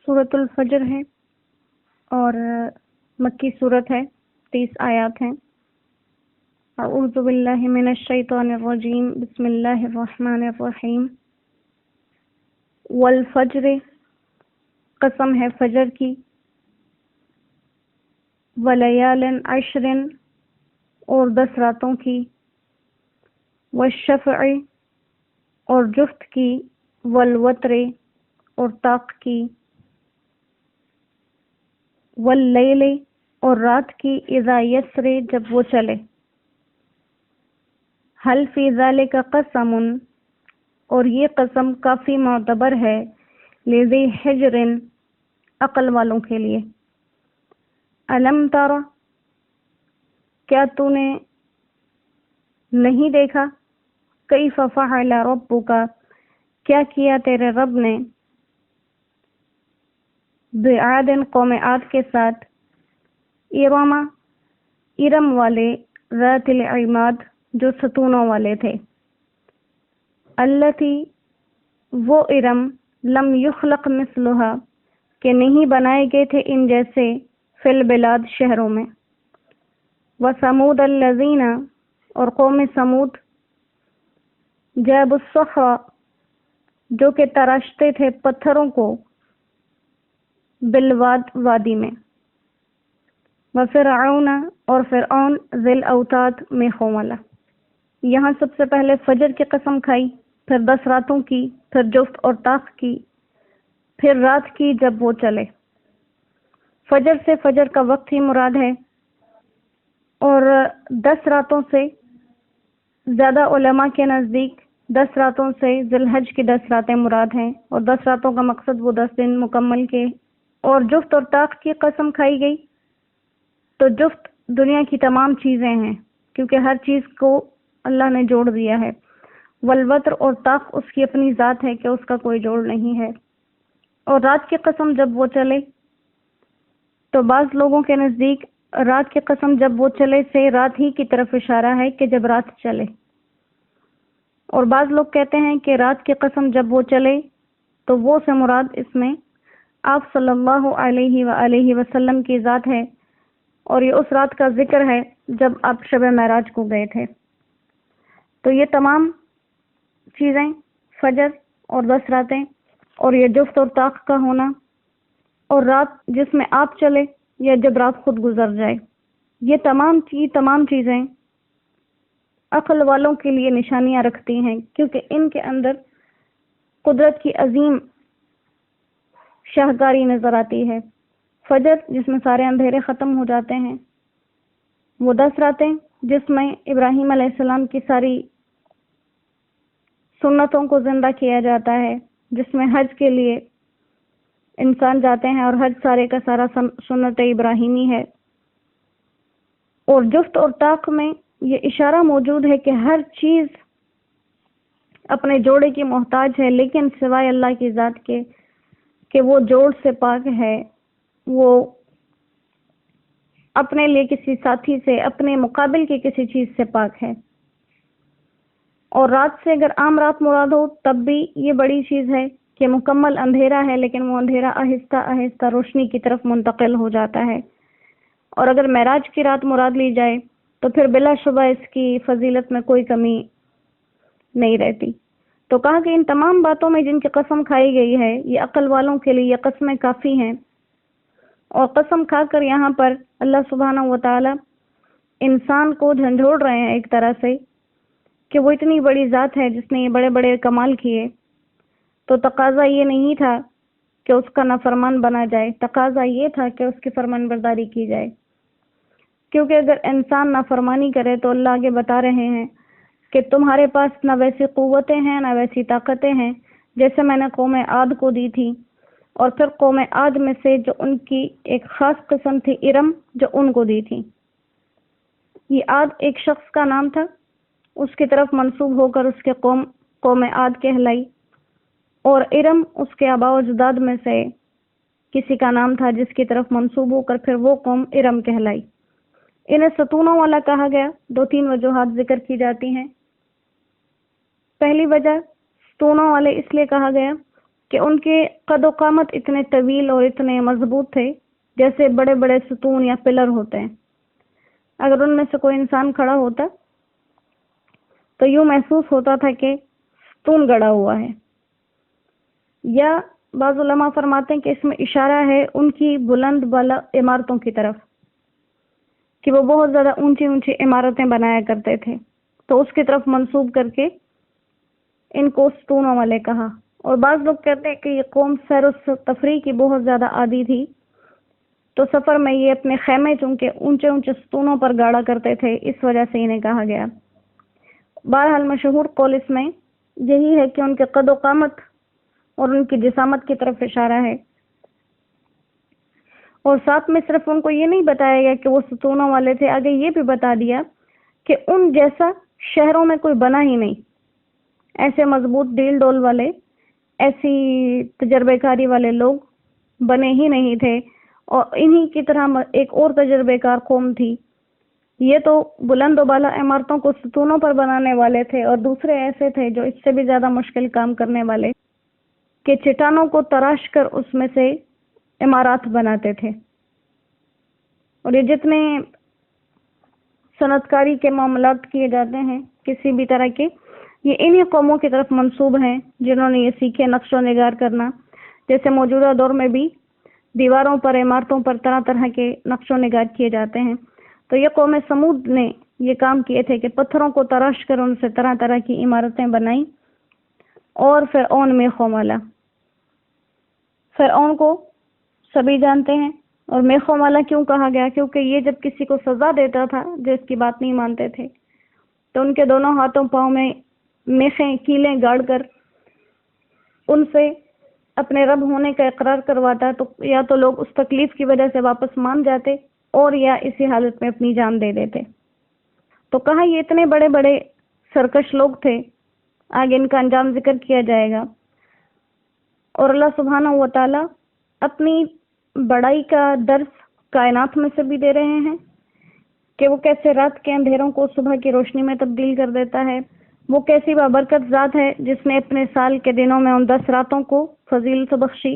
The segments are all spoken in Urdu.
سورۃ الفجر ہے اور مکی صورت ہے، 30 آیات ہیں۔ اعوذ باللہ من الشیطان الرجیم، بسم اللہ الرحمن الرحیم۔ والفجر، قسم ہے فجر کی، ولیال عشر، اور 10 راتوں کی، والشفع، اور جفت کی، والوتر، اور طاق کی، واللیل، اور رات کی، اذا یسر، جب وہ چلے۔ حل فی ذالک قسم، اور یہ قسم کافی معتبر ہے، لذی حجر، عقل والوں کے لیے۔ الم تر، کیا تو نے نہیں دیکھا، کیف فعل ربک، کیا کیا تیرے رب نے، بعاد، قوم عاد کے ساتھ، ارم، ارم والے، ذات العماد، جو ستونوں والے تھے، التی، وہ ارم، لم یخلق مثلھا، کہ نہیں بنائے گئے تھے ان جیسے، فی البلاد، شہروں میں۔ وثمود الذین، اور قوم سمود، جابوا الصخر، جو کہ تراشتے تھے پتھروں کو، بالواد، وادی میں۔ وفرعون، اور فرعون، ذی الاوتاد، میخوں والا۔ یہاں سب سے پہلے فجر کی قسم کھائی، پھر 10 راتوں کی، پھر جفت اور طاق کی، پھر رات کی جب وہ چلے۔ فجر سے فجر کا وقت ہی مراد ہے، اور 10 راتوں سے زیادہ علماء کے نزدیک 10 راتوں سے ذی الحج کی 10 راتیں مراد ہیں، اور 10 راتوں کا مقصد وہ 10 دن مکمل کے۔ اور جفت اور طاق کی قسم کھائی گئی، تو جفت دنیا کی تمام چیزیں ہیں، کیونکہ ہر چیز کو اللہ نے جوڑ دیا ہے۔ والوتر، اور طاق اس کی اپنی ذات ہے کہ اس کا کوئی جوڑ نہیں ہے۔ اور رات کی قسم جب وہ چلے، تو بعض لوگوں کے نزدیک رات کی قسم جب وہ چلے سے رات ہی کی طرف اشارہ ہے کہ جب رات چلے، اور بعض لوگ کہتے ہیں کہ رات کی قسم جب وہ چلے تو وہ سے مراد اس میں آپ صلی اللہ علیہ وآلہ وسلم کی ذات ہے، اور یہ اس رات کا ذکر ہے جب آپ شب معراج کو گئے تھے۔ تو یہ تمام چیزیں، فجر اور 10 راتیں، اور یہ جفت اور طاق کا ہونا، اور رات جس میں آپ چلے یا جب رات خود گزر جائے، یہ تمام چیزیں عقل والوں کے لیے نشانیاں رکھتی ہیں، کیونکہ ان کے اندر قدرت کی عظیم شاہکاری نظر آتی ہے۔ فجر جس میں سارے اندھیرے ختم ہو جاتے ہیں، وہ 10 راتیں جس میں ابراہیم علیہ السلام کی ساری سنتوں کو زندہ کیا جاتا ہے، جس میں حج کے لیے انسان جاتے ہیں، اور حج سارے کا سارا سنت ابراہیمی ہے۔ اور جفت اور طاق میں یہ اشارہ موجود ہے کہ ہر چیز اپنے جوڑے کی محتاج ہے، لیکن سوائے اللہ کی ذات کے، کہ وہ جوڑ سے پاک ہے، وہ اپنے لیے کسی ساتھی سے، اپنے مقابل کی کسی چیز سے پاک ہے۔ اور رات سے اگر عام رات مراد ہو تب بھی یہ بڑی چیز ہے کہ مکمل اندھیرا ہے، لیکن وہ اندھیرا آہستہ آہستہ روشنی کی طرف منتقل ہو جاتا ہے۔ اور اگر معراج کی رات مراد لی جائے تو پھر بلا شبہ اس کی فضیلت میں کوئی کمی نہیں رہتی۔ تو کہا کہ ان تمام باتوں میں جن کی قسم کھائی گئی ہے، یہ عقل والوں کے لیے یہ قسمیں کافی ہیں۔ اور قسم کھا کر یہاں پر اللہ سبحانہ و تعالی انسان کو جھنجھوڑ رہے ہیں ایک طرح سے، کہ وہ اتنی بڑی ذات ہے جس نے یہ بڑے بڑے کمال کیے، تو تقاضا یہ نہیں تھا کہ اس کا نافرمان بنا جائے، تقاضا یہ تھا کہ اس کی فرمان برداری کی جائے۔ کیونکہ اگر انسان نافرمانی کرے تو اللہ آگے بتا رہے ہیں کہ تمہارے پاس نہ ویسی قوتیں ہیں نہ ویسی طاقتیں ہیں جیسے میں نے قوم عاد کو دی تھی، اور پھر قوم عاد میں سے جو ان کی ایک خاص قسم تھی ارم، جو ان کو دی تھی۔ یہ عاد ایک شخص کا نام تھا، اس کی طرف منسوب ہو کر اس کے قوم عاد کہلائی، اور ارم اس کے آباء و اجداد میں سے کسی کا نام تھا جس کی طرف منسوب ہو کر پھر وہ قوم ارم کہلائی۔ انہیں ستونوں والا کہا گیا، 2-3 وجوہات ذکر کی جاتی ہیں۔ پہلی وجہ ستونوں والے اس لیے کہا گیا کہ ان کے قد و قامت اتنے طویل اور اتنے مضبوط تھے جیسے بڑے بڑے ستون یا پلر ہوتے ہیں۔ اگر ان میں سے کوئی انسان کھڑا ہوتا تو یوں محسوس ہوتا تھا کہ ستون گڑا ہوا ہے۔ یا بعض علماء فرماتے ہیں کہ اس میں اشارہ ہے ان کی بلند بالا عمارتوں کی طرف، کہ وہ بہت زیادہ اونچی اونچی عمارتیں بنایا کرتے تھے، تو اس کی طرف منسوب کر کے ان کو ستونوں والے کہا۔ اور بعض لوگ کہتے ہیں کہ یہ قوم سیر و تفریح کی بہت زیادہ عادی تھی، تو سفر میں یہ اپنے خیمے چونکہ اونچے اونچے ستونوں پر گاڑا کرتے تھے، اس وجہ سے انہیں کہا گیا۔ بہرحال مشہور قول اس میں یہی ہے کہ ان کے قد و قامت اور ان کی جسامت کی طرف اشارہ ہے، اور ساتھ میں صرف ان کو یہ نہیں بتایا گیا کہ وہ ستونوں والے تھے، آگے یہ بھی بتا دیا کہ ان جیسا شہروں میں کوئی بنا ہی نہیں، ایسے مضبوط ڈیل ڈول والے، ایسی تجربے کاری والے لوگ بنے ہی نہیں تھے، اور انہی کی طرح ایک اور تجربے کار قوم تھی۔ یہ تو بلند و بالا عمارتوں کو ستونوں پر بنانے والے تھے، اور دوسرے ایسے تھے جو اس سے بھی زیادہ مشکل کام کرنے والے، کہ چٹانوں کو تراش کر اس میں سے عمارات بناتے تھے۔ اور یہ جتنے صنعت کاری کے معاملات کیے جاتے ہیں کسی بھی طرح کے، یہ انہی قوموں کی طرف منسوب ہیں جنہوں نے یہ سیکھے نقش و نگار کرنا۔ جیسے موجودہ دور میں بھی دیواروں پر، عمارتوں پر طرح طرح کے نقش و نگار کیے جاتے ہیں، تو یہ قوم سمود نے یہ کام کیے تھے کہ پتھروں کو تراش کر ان سے طرح طرح کی عمارتیں بنائیں۔ اور فرعون میخوں والا، فرعون کو سبھی جانتے ہیں، اور میخوں والا کیوں کہا گیا؟ کیونکہ یہ جب کسی کو سزا دیتا تھا جو اس کی بات نہیں مانتے تھے، تو ان کے دونوں ہاتھوں پاؤں میں میخیں، کیلیں گاڑ کر ان سے اپنے رب ہونے کا اقرار کرواتا، تو یا تو لوگ اس تکلیف کی وجہ سے واپس مان جاتے، اور یا اسی حالت میں اپنی جان دے دیتے۔ تو کہا یہ اتنے بڑے بڑے سرکش لوگ تھے، آگے ان کا انجام ذکر کیا جائے گا۔ اور اللہ سبحانہ و تعالی اپنی بڑائی کا درس کائنات میں سے بھی دے رہے ہیں کہ وہ کیسے رات کے اندھیروں کو صبح کی روشنی میں تبدیل کر دیتا ہے، وہ کیسی بابرکت ذات ہے جس نے اپنے سال کے دنوں میں ان 10 راتوں کو فضیلت بخشی،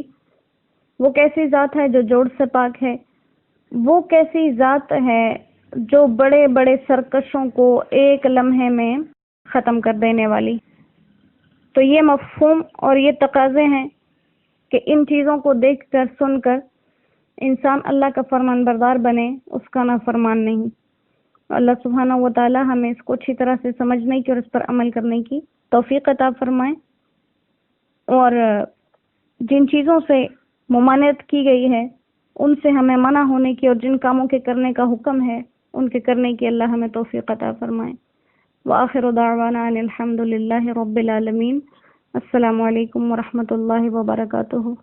وہ کیسی ذات ہے جو جوڑ سے پاک ہے، وہ کیسی ذات ہے جو بڑے بڑے سرکشوں کو ایک لمحے میں ختم کر دینے والی۔ تو یہ مفہوم اور یہ تقاضے ہیں کہ ان چیزوں کو دیکھ کر، سن کر انسان اللہ کا فرمان بردار بنے، اس کا نافرمان نہیں۔ اللہ سبحانہ و تعالی ہمیں اس کو اچھی طرح سے سمجھنے کی اور اس پر عمل کرنے کی توفیق عطا فرمائے، اور جن چیزوں سے ممانعت کی گئی ہے ان سے ہمیں منع ہونے کی، اور جن کاموں کے کرنے کا حکم ہے ان کے کرنے کی اللہ ہمیں توفیق عطا فرمائے۔ وآخر دعوانا ان الحمد للہ رب العالمین۔ السلام علیکم ورحمۃ اللہ وبرکاتہ۔